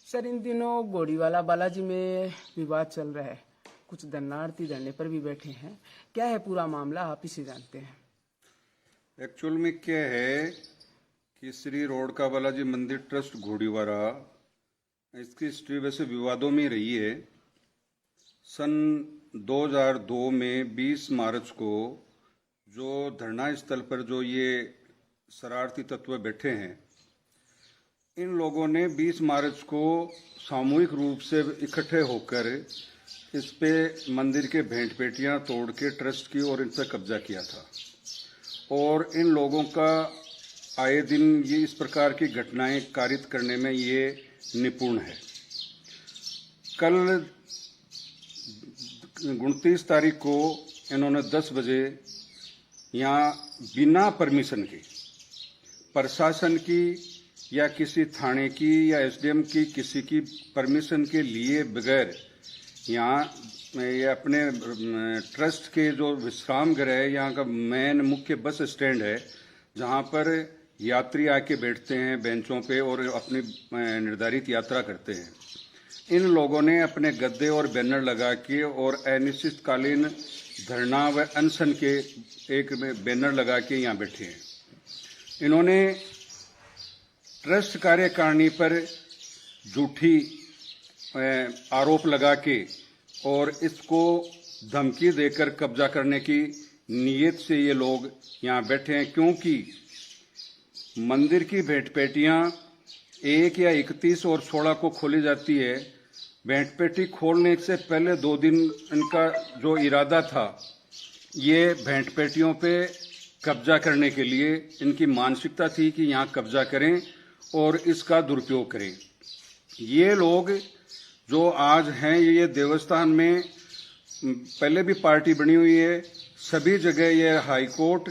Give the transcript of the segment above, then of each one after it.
Sir, इन दिनों गोड़ीवाला बालाजी में विवाद चल रहा है। कुछ दर्शनार्थी धरने पर भी बैठे हैं। क्या है पूरा मामला, आप इसे जानते हैं? एक्चुअल में क्या है कि श्री रोडका बालाजी मंदिर ट्रस्ट घोड़ीवाला, इसकी हिस्ट्री वैसे विवादों में रही है। सन 2002 में 20 मार्च को जो धरना स्थल पर जो ये शरारती तत्व बैठे हैं, इन लोगों ने 20 मार्च को सामूहिक रूप से इकट्ठे होकर इस पे मंदिर के भेंट पेटियां तोड़ के ट्रस्ट की और इन पर कब्जा किया था। और इन लोगों का आए दिन ये इस प्रकार की घटनाएं कारित करने में ये निपुण है। कल 29 तारीख को इन्होंने 10 बजे यहाँ बिना परमिशन के, प्रशासन की या किसी थाने की या एसडीएम की, किसी की परमिशन के लिए बगैर यहाँ ये अपने ट्रस्ट के जो विश्राम गृह है, यहाँ का मेन मुख्य बस स्टैंड है, जहाँ पर यात्री आके बैठते हैं बेंचों पे और अपनी निर्धारित यात्रा करते हैं। इन लोगों ने अपने गद्दे और बैनर लगा के और अनिश्चितकालीन धरना व अनशन के एक बैनर लगा के यहाँ बैठे हैं। इन्होंने ट्रस्ट कार्यकारिणी पर झूठी आरोप लगा के और इसको धमकी देकर कब्जा करने की नीयत से ये लोग यहाँ बैठे हैं, क्योंकि मंदिर की भेंट पेटियां 1 या 31 और 16 को खोली जाती है। भेंट पेटी खोलने से पहले 2 दिन इनका जो इरादा था, ये भेंट पेटियों पे कब्जा करने के लिए इनकी मानसिकता थी कि यहाँ कब्जा करें और इसका दुरुपयोग करें। ये लोग जो आज हैं, ये देवस्थान में पहले भी पार्टी बनी हुई है, सभी जगह ये हाई कोर्ट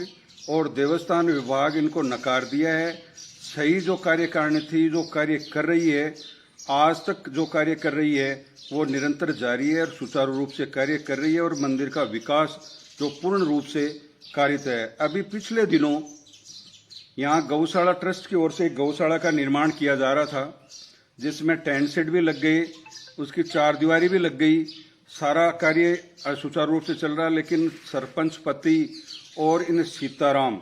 और देवस्थान विभाग इनको नकार दिया है। सही जो कार्यकारिणी थी, जो कार्य कर रही है, आज तक जो कार्य कर रही है वो निरंतर जारी है और सुचारू रूप से कार्य कर रही है और मंदिर का विकास जो पूर्ण रूप से कारित है। अभी पिछले दिनों यहाँ गौशाला ट्रस्ट की ओर से गौशाला का निर्माण किया जा रहा था, जिसमें टेंट सेट भी लग गए, उसकी 4 दीवारी भी लग गई, सारा कार्य सुचारू रूप से चल रहा। लेकिन सरपंच पति और इन सीताराम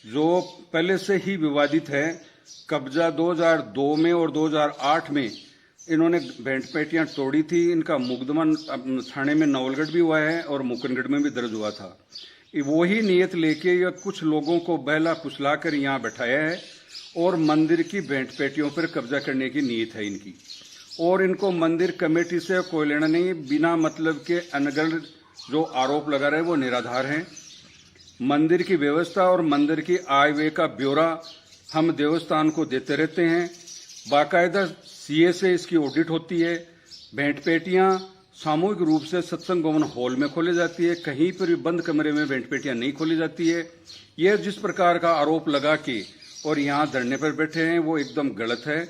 जो पहले से ही विवादित है, कब्जा 2002 में और 2008 में इन्होंने भेंट पेटियां तोड़ी थी। इनका मुकदमा थाने में नवलगढ़ भी हुआ है और मुकुंदगढ़ में भी दर्ज हुआ था। वही नियत लेके या कुछ लोगों को बहला फुसला कर यहाँ बैठाया है और मंदिर की भेंट पेटियों पर कब्जा करने की नीयत है इनकी। और इनको मंदिर कमेटी से कोई लेना नहीं, बिना मतलब के अनगढ़ जो आरोप लगा रहे वो निराधार हैं। मंदिर की व्यवस्था और मंदिर की आय व्यय का ब्यौरा हम देवस्थान को देते रहते हैं। बाकायदा सीए से इसकी ऑडिट होती है। भेंट पेटियां सामूहिक रूप से सत्संग भवन हॉल में खोली जाती है, कहीं पर भी बंद कमरे में भेंट पेटियां नहीं खोली जाती है। यह जिस प्रकार का आरोप लगा के और यहाँ धरने पर बैठे हैं वो एकदम गलत है।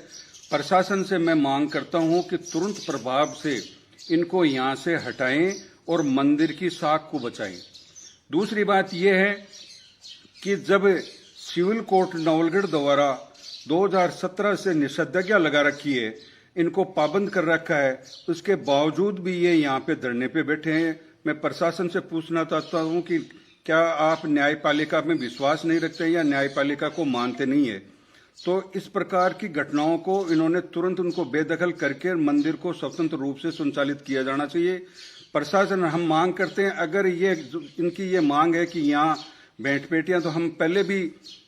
प्रशासन से मैं मांग करता हूं कि तुरंत प्रभाव से इनको यहाँ से हटाएं और मंदिर की साख को बचाएं। दूसरी बात यह है कि जब सिविल कोर्ट नवलगढ़ द्वारा 2017 से निषेधाज्ञा लगा रखी है, इनको पाबंद कर रखा है, उसके बावजूद भी ये यहाँ पे धरने पे बैठे हैं। मैं प्रशासन से पूछना चाहता हूँ कि क्या आप न्यायपालिका में विश्वास नहीं रखते या न्यायपालिका को मानते नहीं है? तो इस प्रकार की घटनाओं को इन्होंने तुरंत उनको बेदखल करके मंदिर को स्वतंत्र रूप से संचालित किया जाना चाहिए। प्रशासन हम मांग करते हैं, अगर ये इनकी ये मांग है कि यहाँ भेंट पेटियां, तो हम पहले भी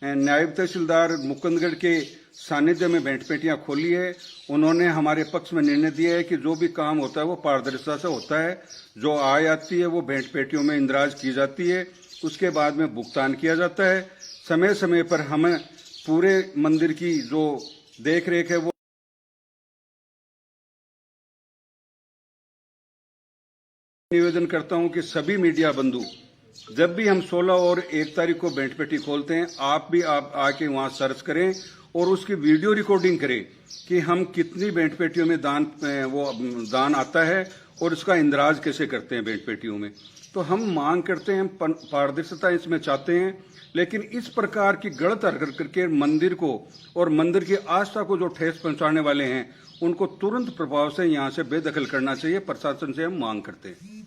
नायब तहसीलदार मुकुंदगढ़ के सानिध्य में भेंट पेटियां खोली है। उन्होंने हमारे पक्ष में निर्णय दिया है कि जो भी काम होता है वो पारदर्शिता से होता है। जो आय आती है वो भेंट पेटियों में इंदराज की जाती है, उसके बाद में भुगतान किया जाता है। समय समय पर हमें पूरे मंदिर की जो देख रेख है वो निवेदन करता हूं कि सभी मीडिया बंधु, जब भी हम 16 और 1 तारीख को भेंट पेटी खोलते हैं, आप आके वहां सर्च करें और उसकी वीडियो रिकॉर्डिंग करें कि हम कितनी भेंट पेटियों में दान आता है और उसका इंदराज कैसे करते हैं भेंट पेटियों में। तो हम मांग करते हैं, पारदर्शिता इसमें चाहते हैं, लेकिन इस प्रकार की गलत हरकत करके मंदिर को और मंदिर की आस्था को जो ठेस पहुंचाने वाले हैं उनको तुरंत प्रभाव से यहाँ से बेदखल करना चाहिए। प्रशासन से हम मांग करते हैं।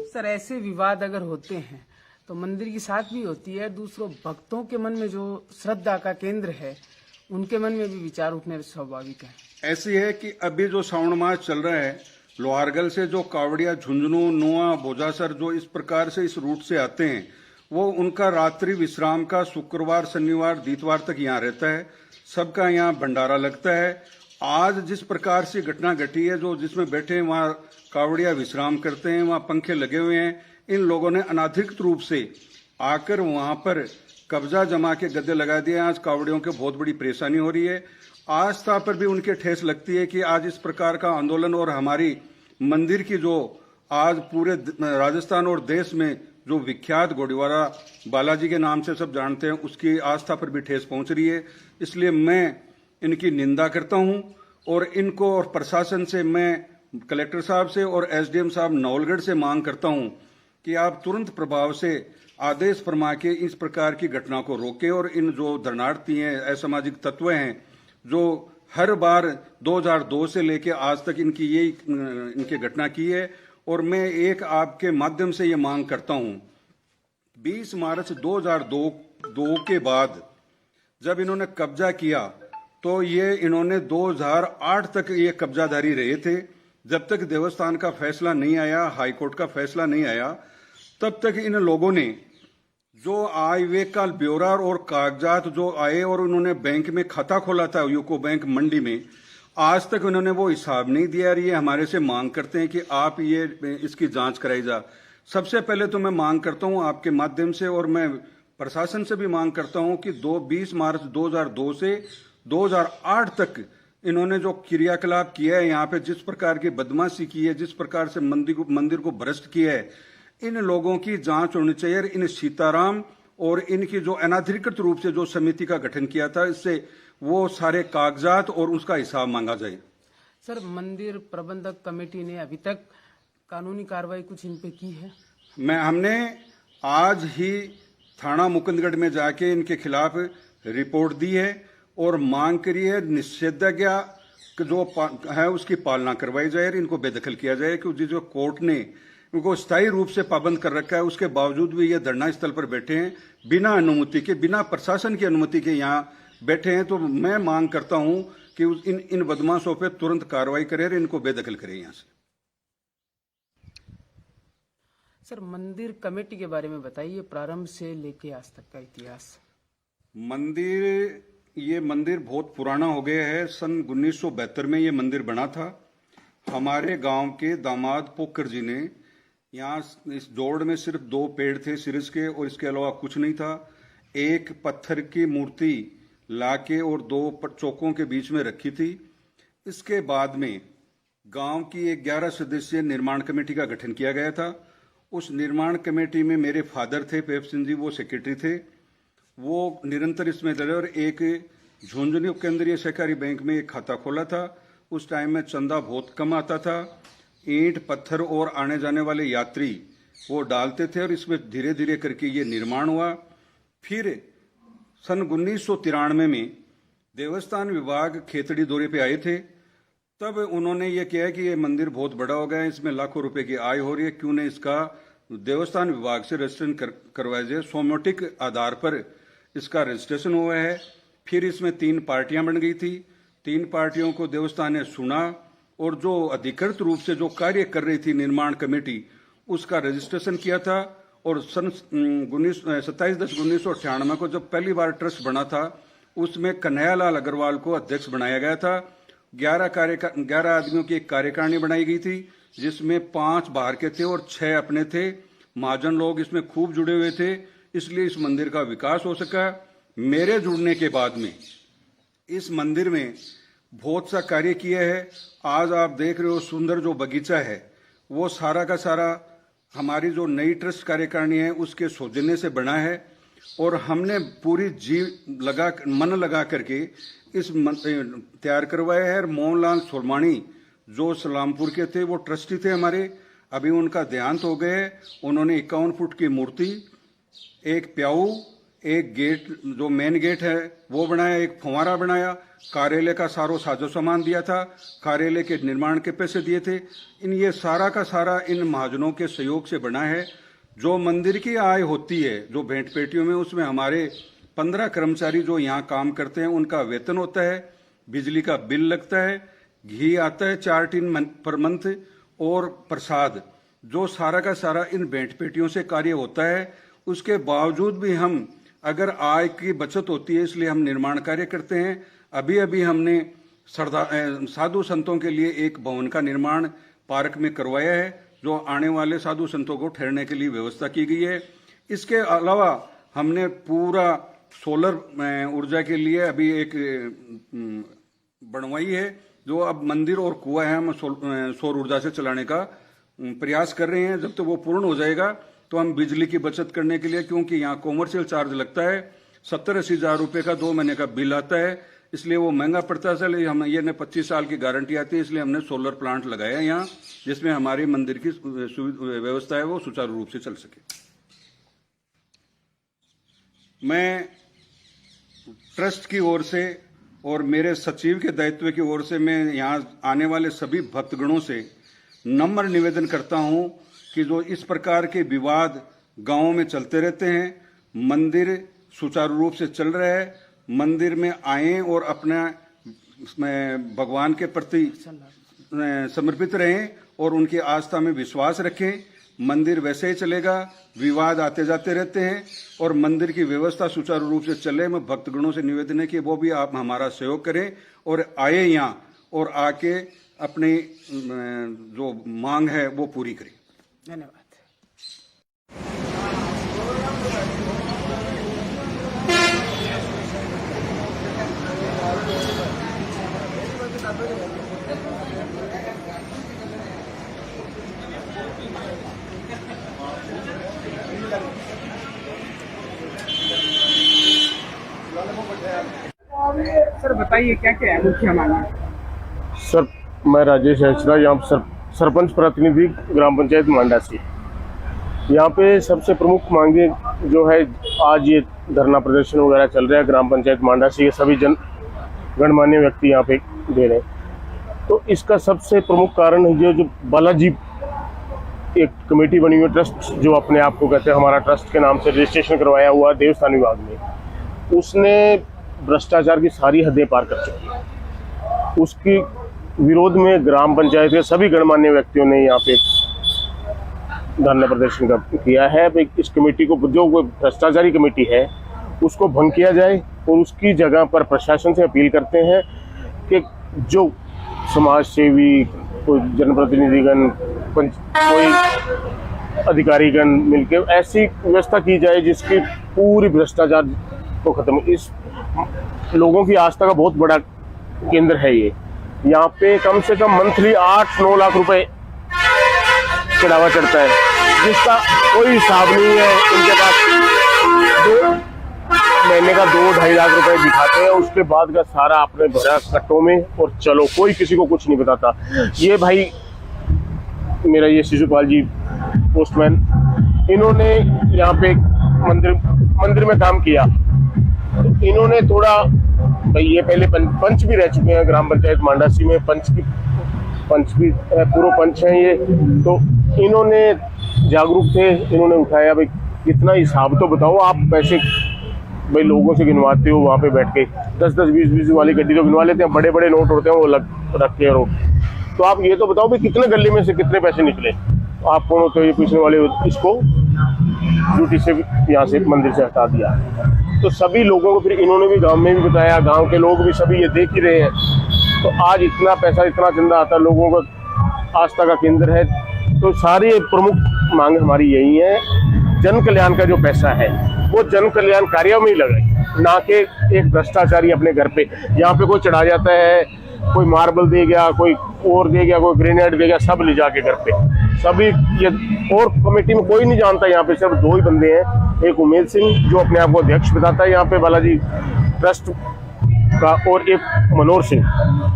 सर, ऐसे विवाद अगर होते हैं तो मंदिर की साख भी होती है, दूसरों भक्तों के मन में जो श्रद्धा का केंद्र है उनके मन में भी विचार उठने स्वाभाविक है। ऐसी है कि अभी जो श्रावण मास चल रहा है, लोहारगल से जो कावड़िया झुंझुनू, नुआ, बोजासर जो इस प्रकार से इस रूट से आते हैं, वो उनका रात्रि विश्राम का शुक्रवार, शनिवार, दितवार तक यहाँ रहता है। सबका यहाँ भंडारा लगता है। आज जिस प्रकार से घटना घटी है, जो जिसमें बैठे हैं वहाँ कावड़िया विश्राम करते हैं, वहाँ पंखे लगे हुए हैं, इन लोगों ने अनाधिकृत रूप से आकर वहाँ पर कब्जा जमा के गद्दे लगा दिए। आज कावड़ियों को बहुत बड़ी परेशानी हो रही है। आस्था पर भी उनके ठेस लगती है कि आज इस प्रकार का आंदोलन और हमारी मंदिर की जो आज पूरे राजस्थान और देश में जो विख्यात गोड़ीवाला बालाजी के नाम से सब जानते हैं, उसकी आस्था पर भी ठेस पहुंच रही है। इसलिए मैं इनकी निंदा करता हूं और इनको और प्रशासन से मैं कलेक्टर साहब से और एसडीएम साहब नवलगढ़ से मांग करता हूं कि आप तुरंत प्रभाव से आदेश फरमा के इस प्रकार की घटना को रोकें और इन जो धरनार्थी हैं, असामाजिक तत्व हैं, जो हर बार 2002 से लेकर आज तक इनकी घटना की है। और मैं एक आपके माध्यम से ये मांग करता हूं, 20 मार्च 2002 के बाद जब इन्होंने कब्जा किया तो ये इन्होंने 2008 तक ये कब्जाधारी रहे थे। जब तक देवस्थान का फैसला नहीं आया, हाईकोर्ट का फैसला नहीं आया, तब तक इन लोगों ने जो आय व्यय का ब्यौरा और कागजात जो आए और उन्होंने बैंक में खाता खोला था, यूको बैंक मंडी में, आज तक उन्होंने वो हिसाब नहीं दिया। ये हमारे से मांग करते हैं कि आप ये इसकी जांच कराई जा। सबसे पहले तो मैं मांग करता हूं आपके माध्यम से और मैं प्रशासन से भी मांग करता हूं कि 20 मार्च 2002 से 2008 तक इन्होंने जो क्रियाकलाप किया है, यहाँ पे जिस प्रकार की बदमाशी की है, जिस प्रकार से मंदिर को भ्रष्ट किया है, इन लोगों की जांच होनी चाहिए। इन सीताराम और इनकी जो अनाधिकृत रूप से जो समिति का गठन किया था, इससे वो सारे कागजात और उसका हिसाब मांगा जाए। सर, मंदिर प्रबंधक कमेटी ने अभी तक कानूनी कार्रवाई कुछ इन पे की है? हमने आज ही थाना मुकुंदगढ़ में जाके इनके खिलाफ रिपोर्ट दी है और मांग करी है निषेधाज्ञा जो है उसकी पालना करवाई जाए, इनको बेदखल किया जाए। क्योंकि जो कोर्ट ने इनको स्थायी रूप से पाबंद कर रखा है, उसके बावजूद भी ये धरना स्थल पर बैठे हैं, बिना अनुमति के, बिना प्रशासन की अनुमति के यहाँ बैठे हैं। तो मैं मांग करता हूं कि इन बदमाशों पे तुरंत कार्रवाई करें और इनको बेदखल करें यहाँ से। सर, मंदिर कमेटी के बारे में बताइए, प्रारंभ से लेके आज तक का इतिहास। ये मंदिर बहुत पुराना हो गया है। सन 1972 में ये मंदिर बना था। हमारे गांव के दामाद पोकर जी ने यहाँ इस जोड़ में सिर्फ 2 पेड़ थे सिरिस के और इसके अलावा कुछ नहीं था। एक पत्थर की मूर्ति लाके और 2 चौकों के बीच में रखी थी। इसके बाद में गांव की 11 सदस्यीय निर्माण कमेटी का गठन किया गया था। उस निर्माण कमेटी में मेरे फादर थे, पेप सिंह जी, वो सेक्रेटरी थे। वो निरंतर इसमें लगे और एक झुंझुनू केंद्रीय सहकारी बैंक में एक खाता खोला था। उस टाइम में चंदा बहुत कम आता था। ईंट, पत्थर और आने जाने वाले यात्री वो डालते थे और इसमें धीरे धीरे करके ये निर्माण हुआ। फिर सन 1993 में देवस्थान विभाग खेतड़ी दौरे पे आए थे। तब उन्होंने ये किया कि ये मंदिर बहुत बड़ा हो गया है, इसमें लाखों रुपए की आय हो रही है, क्यों नहीं इसका देवस्थान विभाग से रजिस्ट्रेशन करवाया जाए। सोमोटिक आधार पर इसका रजिस्ट्रेशन हुआ है। फिर इसमें 3 पार्टियां बन गई थी। 3 पार्टियों को देवस्थान ने सुना और जो अधिकृत रूप से जो कार्य कर रही थी निर्माण कमेटी, उसका रजिस्ट्रेशन किया था। और सन 27/10/1998 को जब पहली बार ट्रस्ट बना था, उसमें कन्हैयालाल अग्रवाल को अध्यक्ष बनाया गया था। 11 आदमियों की एक कार्यकारिणी बनाई गई थी, जिसमें 5 बाहर के थे और 6 अपने थे। महाजन लोग इसमें खूब जुड़े हुए थे, इसलिए इस मंदिर का विकास हो सका। मेरे जुड़ने के बाद में इस मंदिर में बहुत सा कार्य किया है। आज आप देख रहे हो सुंदर जो बगीचा है, वो सारा का सारा हमारी जो नई ट्रस्ट कार्यकारिणी है उसके सौजन्य से बना है। और हमने पूरी मन लगा करके इस तैयार करवाया है। मोहनलाल सोलमानी जो सलामपुर के थे, वो ट्रस्टी थे हमारे। अभी उनका देहांत हो गए। उन्होंने 51 फुट की मूर्ति, एक प्याऊ, एक गेट जो मेन गेट है वो बनाया, एक फंवारा बनाया, कार्यालय का सारो साजो सामान दिया था, कार्यालय के निर्माण के पैसे दिए थे। ये सारा का सारा इन महाजनों के सहयोग से बना है। जो मंदिर की आय होती है जो भेंट पेटियों में, उसमें हमारे 15 कर्मचारी जो यहाँ काम करते हैं उनका वेतन होता है, बिजली का बिल लगता है, घी आता है 4 टिन पर मंथ, और प्रसाद, जो सारा का सारा इन भेंट पेटियों से कार्य होता है। उसके बावजूद भी हम, अगर आय की बचत होती है इसलिए हम निर्माण कार्य करते हैं। अभी अभी हमने साधु संतों के लिए एक भवन का निर्माण पार्क में करवाया है, जो आने वाले साधु संतों को ठहरने के लिए व्यवस्था की गई है। इसके अलावा हमने पूरा सोलर ऊर्जा के लिए अभी एक बनवाई है, जो अब मंदिर और कुआं है हम सौर ऊर्जा से चलाने का प्रयास कर रहे हैं। जब तक वो पूर्ण हो जाएगा तो हम बिजली की बचत करने के लिए, क्योंकि यहाँ कॉमर्शियल चार्ज लगता है 70-80 हजार रुपये का 2 महीने का बिल आता है, इसलिए वो महंगा पड़ता है। इसलिए हम ये 25 साल की गारंटी आती है, इसलिए हमने सोलर प्लांट लगाया यहाँ, जिसमें हमारी मंदिर की व्यवस्था है वो सुचारू रूप से चल सके। मैं ट्रस्ट की ओर से और मेरे सचिव के दायित्व की ओर से मैं यहाँ आने वाले सभी भक्तगणों से नम्र निवेदन करता हूँ कि जो इस प्रकार के विवाद गांवों में चलते रहते हैं, मंदिर सुचारू रूप से चल रहा है, मंदिर में आएं और अपना भगवान के प्रति समर्पित रहें और उनकी आस्था में विश्वास रखें। मंदिर वैसे ही चलेगा, विवाद आते जाते रहते हैं और मंदिर की व्यवस्था सुचारू रूप से चले। मैं भक्तगणों से निवेदन है कि वो भी आप हमारा सहयोग करें और आए यहाँ और आके अपनी जो मांग है वो पूरी करें। धन्यवाद। सर बताइए क्या क्या है मुख्य मांग? सर मैं राजेश हंसरा, यहाँ सरपंच प्रतिनिधि ग्राम पंचायत मांडा से। यहाँ पे सबसे प्रमुख मांगे जो है, आज ये धरना प्रदर्शन वगैरह चल रहा है ग्राम पंचायत मांडा से, ये सभी गणमान्य व्यक्ति यहाँ पे दे रहे हैं। तो इसका सबसे प्रमुख कारण है जो बालाजी एक कमेटी बनी हुई ट्रस्ट, जो अपने आप को कहते हैं हमारा ट्रस्ट के नाम से रजिस्ट्रेशन करवाया हुआ देवस्थान विभाग में, उसने भ्रष्टाचार की सारी हदें पार कर चुकी है। उसकी विरोध में ग्राम पंचायत के सभी गणमान्य व्यक्तियों ने यहाँ पे धरना प्रदर्शन किया है। इस कमेटी को, जो भ्रष्टाचारी कमेटी है, उसको भंग किया जाए और उसकी जगह पर प्रशासन से अपील करते हैं कि जो समाज सेवी, कोई जनप्रतिनिधिगण, कोई अधिकारीगण मिलकर ऐसी व्यवस्था की जाए जिसकी पूरी भ्रष्टाचार को खत्म। इस लोगों की आस्था का बहुत बड़ा केंद्र है ये। यहाँ पे कम से कम मंथली 8-9 लाख रुपए चढ़ावा चढ़ता है, जिसका कोई हिसाब नहीं है। उनके पास 2 महीने का 2-2.5 लाख रुपए दिखाते हैं, उसके बाद का सारा आपने भरा कट्टों में और चलो, कोई किसी को कुछ नहीं बताता। ये भाई मेरा ये शिशुपाल जी पोस्टमैन, इन्होंने यहाँ पे मंदिर में काम किया। तो इन्होंने थोड़ा भाई, ये पहले पंच भी रह चुके हैं ग्राम पंचायत मांडासी में, पंच भी पूर्व पंच हैं ये। तो इन्होंने जागरूक थे, इन्होंने उठाया भाई कितना हिसाब तो बताओ आप, पैसे भाई लोगों से गिनवाते हो वहाँ पे बैठ के, 10-10, 20-20 वाली गड्डी तो गिनवा लेते हैं, बड़े बड़े नोट होते हैं वो रख के रोड। तो आप ये तो बताओ भाई कितने गली में से कितने पैसे निकले। आप कौन होते हो ये पूछने वाले? इसको ड्यूटी से यहाँ से मंदिर से हटा दिया। तो सभी लोगों को फिर इन्होंने भी गांव में भी बताया, गांव के लोग भी सभी ये देख ही रहे हैं। तो आज इतना पैसा, इतना चंदा आता है, लोगों का आस्था का केंद्र है। तो सारी प्रमुख मांग हमारी यही है, जन कल्याण का जो पैसा है वो जन कल्याण कार्यों में ही लगाए, ना कि एक भ्रष्टाचारी अपने घर पे, यहाँ पे कोई चढ़ा जाता है, कोई मार्बल दे गया, कोई और दे गया, कोई ग्रेनेड दे गया, सब ले जाके घर पे सभी। ये और कमेटी में कोई नहीं जानता, यहाँ पे सिर्फ 2 ही बंदे हैं। एक उमेश सिंह जो अपने आप को अध्यक्ष बताता है यहाँ पे बालाजी ट्रस्ट का और एक मनोहर सिंह,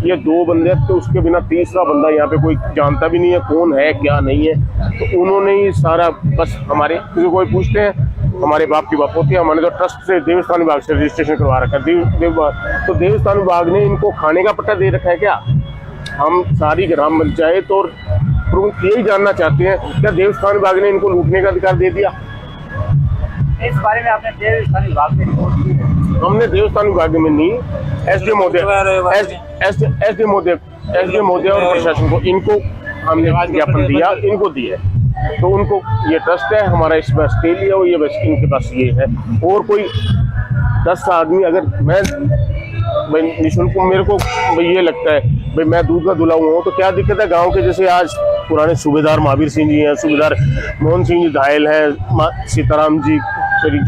ये 2 बंदे, तो उसके बिना तीसरा बंदा यहाँ पे कोई जानता भी नहीं है कौन है क्या नहीं है। तो उन्होंने ही सारा, बस हमारे कोई पूछते हैं हमारे बाप की बाप होती है, हमने तो ट्रस्ट से देवस्थान विभाग से रजिस्ट्रेशन करवा रखा है, तो देवस्थान विभाग ने इनको खाने का पट्टा दे रखा है क्या? हम सारी ग्राम पंचायत और प्रमुख यही जानना चाहते हैं, क्या देवस्थान विभाग ने इनको लूटने का अधिकार दे दिया? इस बारे में आपने देवस्थान विभाग में रिपोर्ट की है? हमने देवस्थान विभाग में नहीं, एसडीएम महोदय और प्रशासन को, इनको हमने ज्ञापन दिया, इनको दिया है। तो उनको ये ट्रस्ट है हमारा, इस पर स्टे लिया हो, ये बस इनके पास ये है। और कोई 10 आदमी, अगर मैं निःशुल्क, मेरे को ये लगता है भाई मैं दूध का धुला हुआ हूँ तो क्या दिक्कत है? गांव के जैसे आज पुराने सूबेदार महावीर सिंह जी हैं, सूबेदार मोहन सिंह जी घायल हैं, सीताराम जी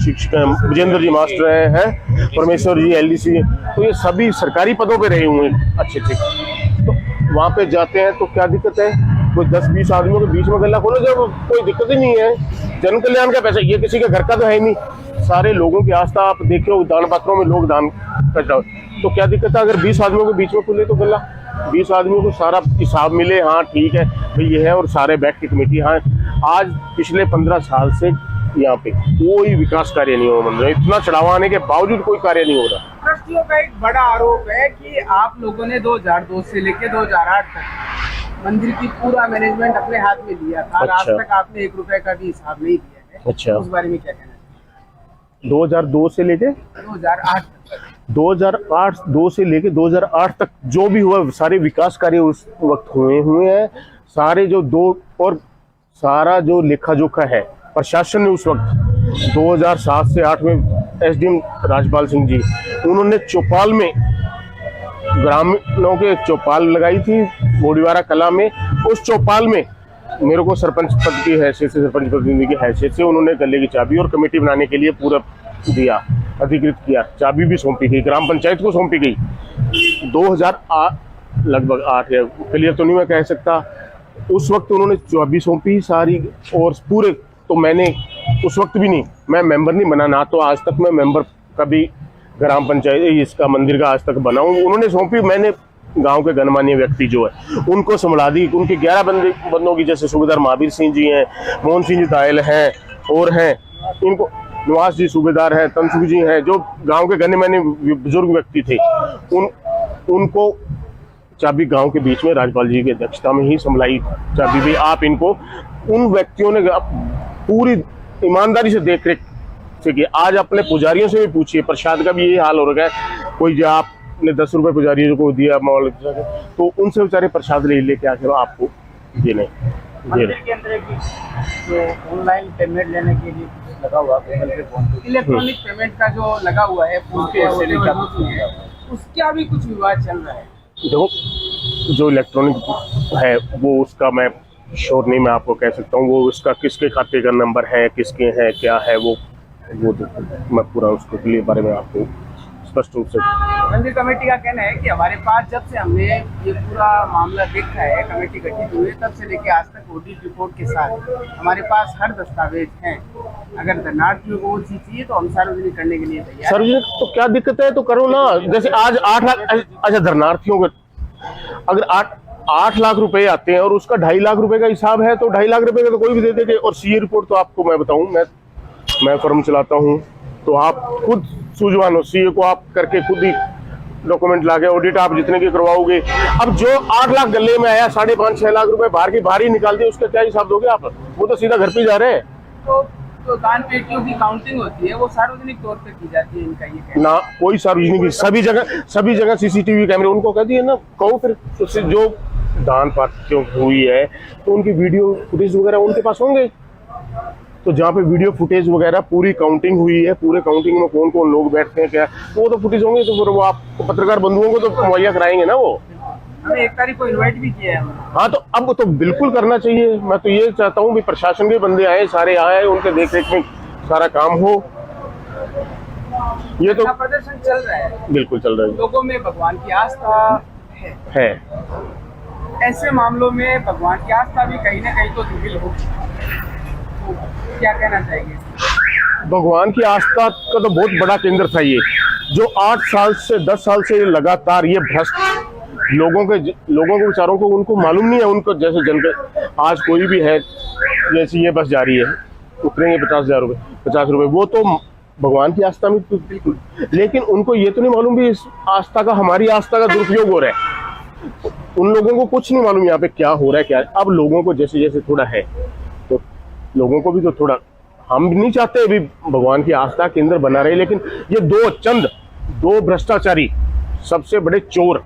शिक्षक हैं, विजेंद्र जी मास्टर हैं, परमेश्वर जी एलडीसी, तो ये सभी सरकारी पदों पे रहे हुए हैं अच्छे। तो वहाँ पे जाते हैं तो क्या दिक्कत है? कोई 10-20 आदमियों के बीच में गला खोलो, जब कोई दिक्कत ही नहीं है। जन कल्याण का पैसा ये किसी के घर का तो है नहीं, सारे लोगों की आस्था। आप देखो दान पात्रों में लोग दान कर जाओ, तो क्या दिक्कत है? अगर 20 आदमियों के बीच में खुले तो गला, 20 आदमियों को सारा हिसाब मिले, हाँ ठीक है भाई ये है, और सारे बैठ की कमेटी। हाँ, आज पिछले 15 साल से यहाँ पे कोई विकास कार्य नहीं हो रहा, इतना चढ़ावा आने के बावजूद कोई कार्य नहीं हो रहा। ट्रस्टियों का एक बड़ा आरोप है कि आप लोगों ने 2002 से लेकर 2008 तक मंदिर की पूरा मैनेजमेंट अपने हाथ में लिया था। अच्छा। आज तक आपने 1 रुपए का भी हिसाब नहीं दिया है। अच्छा। उस बारे में क्या कहना है? 2002 से लेके 2008 तक, 2002 से लेके 2008 तक जो भी हुआ, सारे विकास कार्य उस वक्त हुए हैं सारे। जो 2 और सारा जो लेखा जोखा है प्रशासन ने उस वक्त 2007 से 8 में एसडीएम राजपाल सिंह जी, उन्होंने चौपाल में ग्रामीणों के एक चौपाल लगाई थी बोडीवारा कला में। उस चौपाल में मेरे को सरपंच पद की हैसियत से, सरपंच प्रतिनिधि की हैसियत से उन्होंने गले की चाबी और कमेटी बनाने के लिए पूरा दिया, अधिकृत किया। चाबी भी सौंपी गई, ग्राम पंचायत को सौंपी गई। 2008 लगभग 8 या क्लियर तो नहीं मैं कह सकता, उस वक्त उन्होंने चाबी सौंपी सारी और पूरे। तो मैंने उस वक्त भी नहीं, मैं मेंबर नहीं बना ना, तो आज तक मैं मेंबर कभी ग्राम पंचायत इसका मंदिर का आज तक बना हूँ। उन्होंने सौंपी, मैंने गांव के गणमान्य व्यक्ति जो है उनको संभाला दी। उनके 11 बंदों की, जैसे सूबेदार महावीर सिंह जी हैं, मोहन सिंह जी घायल हैं और हैं, इनको निवास जी सूबेदार हैं, तनसुख जी हैं, जो गांव के गणमान्य बुजुर्ग व्यक्ति थे, उनको चाबी गांव के बीच में राजपाल जी की अध्यक्षता में ही संभलाई चाबी भी। आप इनको, उन व्यक्तियों ने पूरी ईमानदारी से देख रेख से किया। आज अपने पुजारियों से भी पूछिए, प्रसाद का भी यही हाल हो रहा है। कोई जो आपने 10 रुपए पुजारियों को दिया मॉल, तो उनसे बेचारे प्रसाद लेके आकर आपको देने। मंदिर के अंदर एक जो ऑनलाइन पेमेंट लेने के लिए कुछ लगा हुआ, गूगल पे, फोन पे, इलेक्ट्रॉनिक पेमेंट का जो लगा हुआ है, उसका भी कुछ विवाद चल रहा है। देखो, जो इलेक्ट्रॉनिक है वो उसका मैं श्योर नहीं मैं आपको कह सकता हूँ, वो उसका किसके खाते का नंबर है, किसके है, क्या है, वो मैं पूरा उसके लिए बारे में आपको स्पष्ट रूप से। मंदिर कमेटी का कहना है कि हमारे पास जब से हमने ये पूरा मामला देखा है, कमेटी गठित हुई तब से लेके आज तक ऑडिट रिपोर्ट के साथ हमारे पास हर दस्तावेज हैं। अगर दर्शनार्थियों को वो चीज चाहिए तो हम सार्वजनिक करने के लिए तैयार। सार्वजनिक तो क्या दिक्कत है, तो करो ना। जैसे आज 8 लाख, अच्छा दर्शनार्थियों के अगर 8 लाख रुपए आते हैं और उसका 2.5 लाख रुपए का हिसाब है, तो 2.5 लाख रुपए का तो कोई भी दे देंगे। और सीए रिपोर्ट तो आपको मैं बताऊं, मैं फर्म चलाता हूं, तो आप खुद सूझवान हो, सीए को आप करके खुद ही डॉक्यूमेंट लाके ऑडिट आप जितने की करवाओगे। अब जो 8 लाख गले में आया, 5.5-6 लाख रुपए बाहर ही निकाल दिए, उसका क्या हिसाब दोगे आप? वो तो सीधा घर पे जा रहे हैं। तो दान पेटियों की काउंटिंग होती है, वो सार्वजनिक तौर पे की जाती है, इनका ये कहना ना कोई सार्वजनिक, सभी जगह सीसीटीवी कैमरे, उनको कह दिए ना, कहो फिर जो दान पात्रों हुई है तो उनकी वीडियो फुटेज वगैरह उनके पास होंगे। तो जहाँ पे वीडियो फुटेज वगैरह पूरी काउंटिंग हुई है, पूरे काउंटिंग में कौन कौन लोग बैठते हैं क्या, तो वो तो फुटेज होंगे। तो फिर वो आपको पत्रकार बंधुओं को तो मुहैया कराएंगे ना। वो हमें 1 तारीख को इन्वाइट भी किया है। हाँ, तो अब तो बिल्कुल करना चाहिए। मैं तो ये चाहता हूँ भी प्रशासन के बंदे आए, सारे आए, उनके देख रेख में सारा काम हो। ये तो प्रदर्शन चल रहा है, बिल्कुल चल रहा है, लोगों में भगवान की आस्था है। ऐसे मामलों में भगवान की आस्था भी कहीं ना कहीं तो दुर्बल होगी, तो क्या कहना चाहेंगे? भगवान की आस्था का तो बहुत बड़ा केंद्र था ये। जो 8 साल से 10 साल से लगातार ये भ्रष्ट लोगों को बेचारों को उनको मालूम नहीं है। उनको जैसे जनता आज कोई भी है, जैसे ये बस जा रही है, उतरेंगे 50,000 रुपये 50 रुपये, वो तो भगवान की आस्था में बिल्कुल, लेकिन उनको ये तो नहीं मालूम भी इस आस्था का, हमारी आस्था का दुरुपयोग हो रहा है। उन लोगों को कुछ नहीं मालूम यहाँ पे क्या हो रहा है क्या है। अब लोगों को जैसे जैसे थोड़ा है तो लोगों को भी तो थोड़ा, हम नहीं चाहते अभी भगवान की आस्था केंद्र बना रहे, लेकिन ये दो भ्रष्टाचारी सबसे बड़े चोर,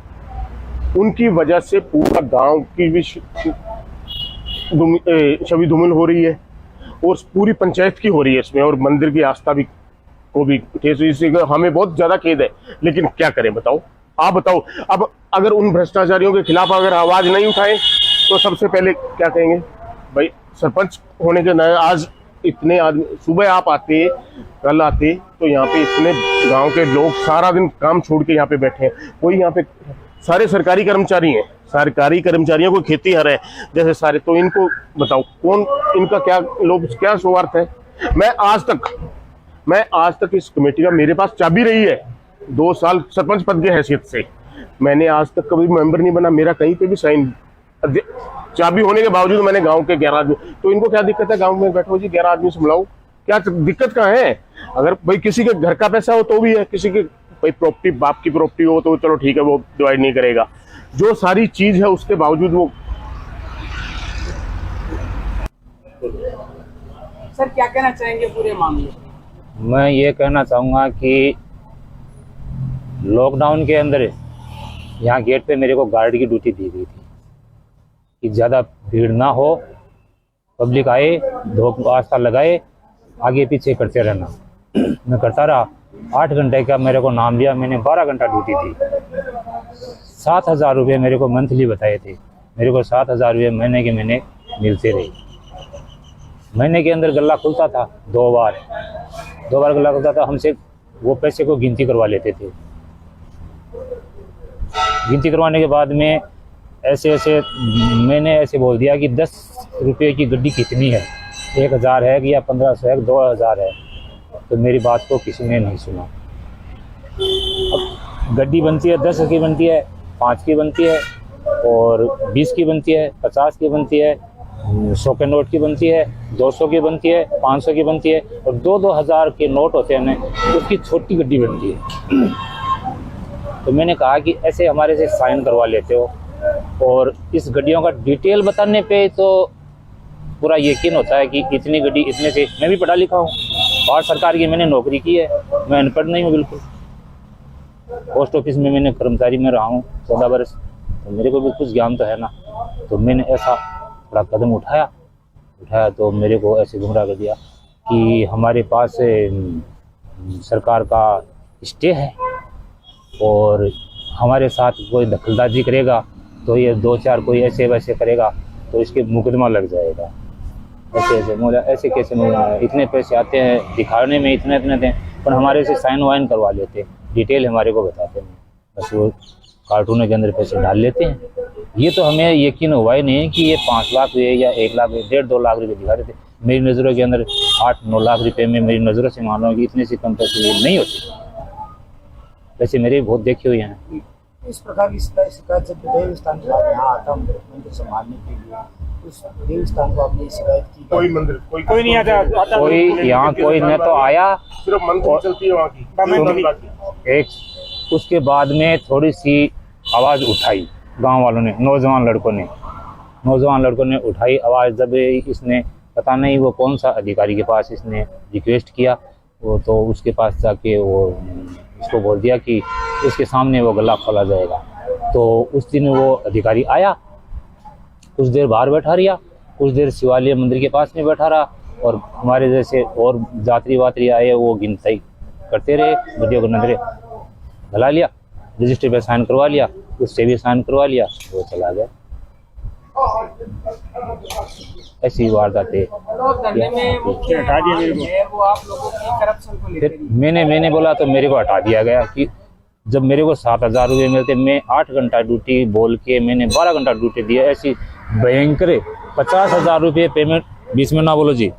उनकी वजह से पूरा गांव की भी छवि धूमिल हो रही है और पूरी पंचायत की हो रही है इसमें, और मंदिर की आस्था भी को भी ठेस। इसी हमें बहुत ज्यादा खेद है, लेकिन क्या करें बताओ, आप बताओ। अब अगर उन भ्रष्टाचारियों के खिलाफ अगर आवाज नहीं उठाएं तो सबसे पहले क्या कहेंगे भाई, सरपंच होने के नए आज इतने आदमी, सुबह आप आते कल आते तो यहाँ पे इतने गांव के लोग सारा दिन काम छोड़ के यहाँ पे बैठे हैं। कोई यहाँ पे सारे सरकारी कर्मचारी हैं, सरकारी कर्मचारियों को खेती हर है जैसे सारे, तो इनको बताओ कौन, इनका क्या लोग क्या स्वार्थ है। मैं आज तक इस कमेटी का, मेरे पास चाबी रही है 2 साल सरपंच पद की हैसियत से, मैंने आज तक कभी मेंबर नहीं बना, मेरा कहीं पे भी साइन, चाबी होने के बावजूद मैंने गांव के 11 आदमी, तो इनको क्या दिक्कत है गांव में बैठो जी 11 आदमी संभलाओ, क्या दिक्कत कहाँ है। अगर भाई किसी के घर का पैसा हो तो भी है, किसी के भाई प्रॉपर्टी, बाप की प्रॉपर्टी हो तो चलो ठीक है वो डिवाइड नहीं करेगा, जो सारी चीज है उसके बावजूद वो। सर क्या कहना चाहेंगे पूरे मामले? मैं ये कहना चाहूँगा कि लॉकडाउन के अंदर यहाँ गेट पे मेरे को गार्ड की ड्यूटी दी गई थी कि ज़्यादा भीड़ ना हो, पब्लिक आए, धूप आस्था लगाए, आगे पीछे करते रहना। मैं करता रहा, 8 घंटे का मेरे को नाम लिया, मैंने 12 घंटा ड्यूटी थी। 7,000 रुपये मेरे को मंथली बताए थे, मेरे को 7,000 रुपये महीने के महीने मिलते रहे। महीने के अंदर गला खुलता था 2 बार गला खुलता था, हमसे वो पैसे को गिनती करवा लेते थे। गिनती करवाने के बाद में मैंने ऐसे बोल दिया कि 10 रुपये की गड्डी कितनी है, 1,000 है कि या 1,500 है, 2,000 है, तो मेरी बात को किसी ने नहीं सुना। अब गड्डी बनती है 10 की बनती है, 5 की बनती है, और 20 की बनती है, 50 की बनती है, 100 के नोट की बनती है, 200 की बनती है, 500 की बनती है, और 2,000 के नोट होते हैं, उसकी छोटी गड्डी बनती है। तो मैंने कहा कि ऐसे हमारे से साइन करवा लेते हो, और इस गड्डियों का डिटेल बताने पे तो पूरा यकीन होता है कि इतनी गड्डी इतने से। मैं भी पढ़ा लिखा हूँ, भारत सरकार की मैंने नौकरी की है, मैं अनपढ़ नहीं हूँ बिल्कुल। पोस्ट ऑफिस में मैंने कर्मचारी में रहा हूँ 14 वर्ष, तो मेरे को भी कुछ ज्ञान तो है ना। तो मैंने ऐसा बड़ा कदम उठाया तो मेरे को ऐसे गुमराह कर दिया कि हमारे पास सरकार का स्टे है और हमारे साथ कोई दखलंदाजी करेगा तो ये 2-4 कोई ऐसे वैसे करेगा तो इसके मुकदमा लग जाएगा। ऐसे बोला, ऐसे कैसे इतने पैसे आते हैं दिखाने में, इतने दें, पर हमारे से साइन वाइन करवा लेते, डिटेल हमारे को बताते हैं, बस वो कार्टूनों के अंदर पैसे डाल लेते हैं। ये तो हमें यकीन हुआ ही नहीं कि ये 5 लाख रुपये या 1 लाख, 1.5-2 लाख रुपये दिखा रहे थे। मेरी नज़रों के अंदर 8-9 लाख रुपये में मेरी नज़रों से मान लो कि इतने से कम पैसे नहीं होते। वैसे मेरे भी बहुत देखे हुए हैं। इस प्रकार की शिकायत जब देव स्थान के बाद यहाँ आता हूँ मंदिर संभालने के लिए, उस देव स्थान को आपने शिकायत की? कोई मंदिर कोई नहीं आता, कोई यहाँ कोई न तो आया, सिर्फ मंदिर चलती है वहाँ की। एक उसके बाद में थोड़ी सी आवाज़ उठाई गांव वालों ने, नौजवान लड़कों ने उठाई आवाज़। जब इसने पता नहीं वो कौन सा अधिकारी के पास इसने रिक्वेस्ट किया, वो तो उसके पास जाके वो इसको बोल दिया कि उसके सामने वो गला खोला जाएगा। तो उस दिन वो अधिकारी आया, कुछ देर बाहर बैठा रहा, कुछ देर शिवालय मंदिर के पास में बैठा रहा, और हमारे जैसे और जात्री वात्री आए वो गिनती करते रहे, गड्डियों को नजरे गला लिया, रजिस्ट्री पे साइन करवा लिया, उससे भी साइन करवा लिया, वो चला गया। ऐसी वारदातें। फिर मैंने बोला तो मेरे को हटा दिया गया कि जब मेरे को 7,000 रुपये मिलते, मैं 8 घंटा ड्यूटी बोल के मैंने 12 घंटा ड्यूटी दिया। ऐसी भयंकर 50,000 रुपये पेमेंट, बीच में ना बोलो जी,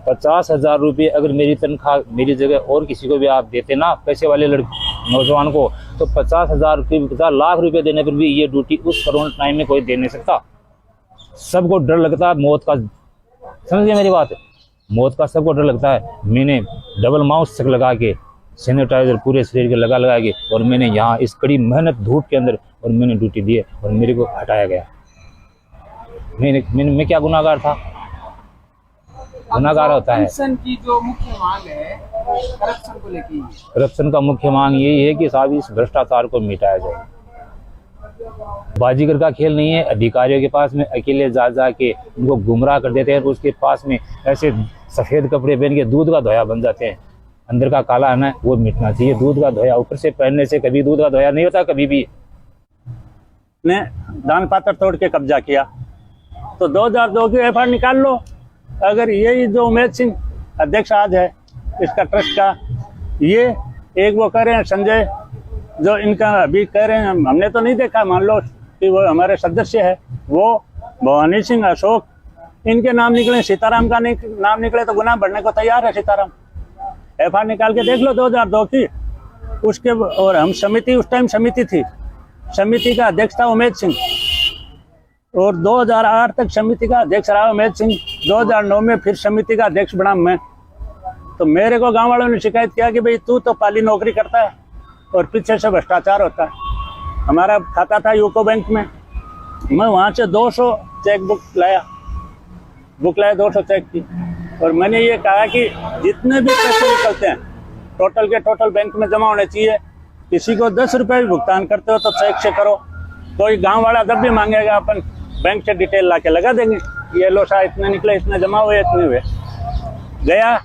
50,000 रुपये अगर मेरी तनख्वाह मेरी जगह और किसी को भी आप देते ना, पैसे वाले नौजवान को, तो 50,000 रुपये 50 लाख रुपए देने पर भी ये ड्यूटी उस कोरोना टाइम में कोई दे नहीं सकता। सबको डर लगता है मौत का, समझिए मेरी बात, मौत का सबको डर लगता है। मैंने डबल मास्क लगा के, सैनिटाइजर पूरे शरीर के लगा के, और मैंने यहाँ इस कड़ी मेहनत धूप के अंदर और मैंने ड्यूटी दी है और मेरे को हटाया गया। मैं क्या गुनाहगार था? गुनाहगार होता है। करप्शन की जो मुख्य मांग है, करप्शन को लेकर, करप्शन का मुख्य मांग यही है कि साहब इस भ्रष्टाचार को मिटाया जाए। बाजीगर का खेल नहीं है। अधिकारियों के पास में अकेले जा के उनको गुमराह कर देते हैं, तो उसके पास में ऐसे सफेद कपड़े पहन के दूध का धोया बन जाते हैं। अंदर का काला है ना, वो मिटना चाहिए। दूध का धोया ऊपर से पहनने से कभी दूध का धोया नहीं होता कभी भी। ने दान पात्र तोड़ के कब्जा किया, तो 2002 की एफआईआर निकाल लो। अगर यही जो उमेद सिंह अध्यक्ष आज है इसका ट्रस्ट का, ये एक वो कह रहे हैं संजय, जो इनका अभी कह रहे हैं, हमने तो नहीं देखा, मान लो कि वो हमारे सदस्य है, वो भवानी सिंह, अशोक, इनके नाम निकले, सीताराम का नाम निकले तो गुनाह बढ़ने को तैयार है सीताराम। एफआईआर निकाल के देख लो 2002 की उसके। और हम समिति, उस टाइम समिति थी, समिति का अध्यक्ष था उमेद सिंह, और 2008 तक समिति का अध्यक्ष रहा उमेद सिंह। 2009 में फिर समिति का अध्यक्ष बना मैं। तो मेरे को गांव वालों ने शिकायत किया कि भाई तू तो पाली नौकरी करता है और पीछे से भ्रष्टाचार होता है। हमारा खाता था यूको बैंक में, मैं वहाँ से 200 चेक बुक लाया 200 चेक की, और मैंने ये कहा कि जितने भी पैसे निकलते हैं टोटल के टोटल बैंक में जमा होने चाहिए। किसी को 10 रुपये भी भुगतान करते हो तो चेक से करो। कोई गांव वाला जब भी मांगेगा अपन बैंक से डिटेल ला के लगा देंगे, ये लो शायद इतने निकले, इतने जमा हुए, इतने हुए। गया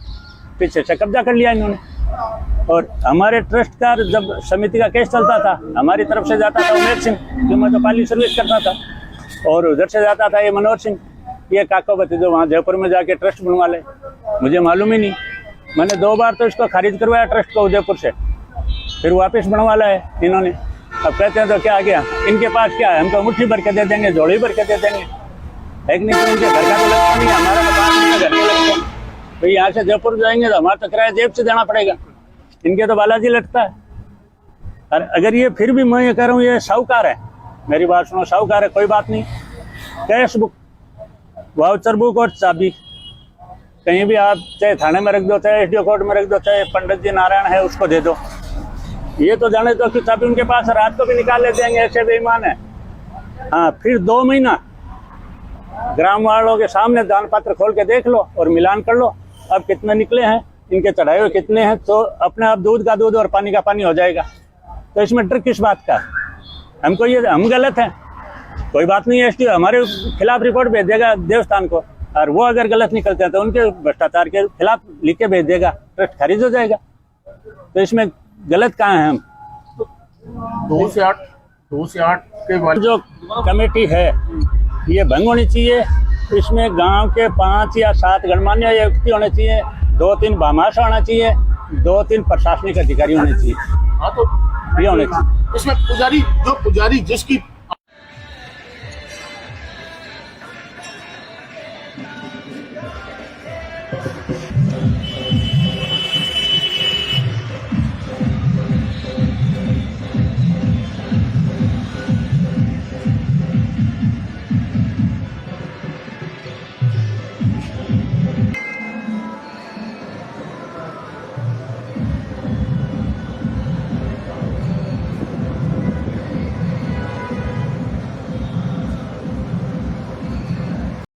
पीछे से कब्जा कर लिया इन्होंने। और हमारे ट्रस्ट का जब समिति का केस चलता था, हमारी तरफ से जाता था उमेद सिंह, जो मैं तो पाली सर्विस करता था, और उधर से जाता था ये मनोहर सिंह, ये काकोबती, जो वहाँ जयपुर में जाके ट्रस्ट बनवा ले। मुझे मालूम ही नहीं, मैंने 2 बार तो इसको खारिज करवाया ट्रस्ट को उदयपुर से, फिर वापस बनवा ला है इन्होंने। अब कहते हैं तो क्या आ गया, इनके पास क्या है, हम तो मुट्ठी भर के दे देंगे, झोली भर के दे देंगे, एक नहीं तो इनके घर का तो लगता नहीं, हमारा मकान नहीं है, घर के लगता है। भाई यहाँ से जयपुर जाएंगे तो हमारा तो किराया जेब से देना पड़ेगा, इनके तो बालाजी लटता है। और अगर ये फिर भी मैं ये कह रहा हूँ, ये साहूकार है, मेरी बात सुनो, साहूकार है, कोई बात नहीं, कैश बुक, वाउचर बुक और चाबी कहीं भी आप चाहे थाने में रख दो, चाहे एसडीओ कोर्ट में रख दो, चाहे पंडित जी नारायण है उसको दे दो। ये तो जाने दो कि चाबी उनके पास रात को भी निकाल ले देंगे, ऐसे बेईमान है। हाँ, फिर 2 महीना ग्राम वालों के सामने दान पात्र खोल के देख लो और मिलान कर लो, अब कितने निकले हैं, इनके चढ़ाए हुए कितने हैं, तो अपने आप दूध का दूध और पानी का पानी हो जाएगा। तो इसमें डर किस बात का? हमको ये, हम गलत हैं, कोई बात नहीं है, एसडीओ हमारे खिलाफ रिपोर्ट भेज देगा देवस्थान को, और वो अगर गलत निकलते हैं तो उनके भ्रष्टाचार के खिलाफ लिख के भेज देगा, ट्रस्ट खारिज हो जाएगा। तो इसमें गलत कहाँ है हम? 2 से 8 के बाद जो कमेटी है ये भंग होनी चाहिए। इसमें गांव के 5 या 7 गणमान्य व्यक्ति होने चाहिए, 2-3 भामाशाह होना चाहिए, 2-3 प्रशासनिक अधिकारी होने चाहिए। हाँ, तो ये होने चाहिए। इसमें पुजारी, जो पुजारी जिसकी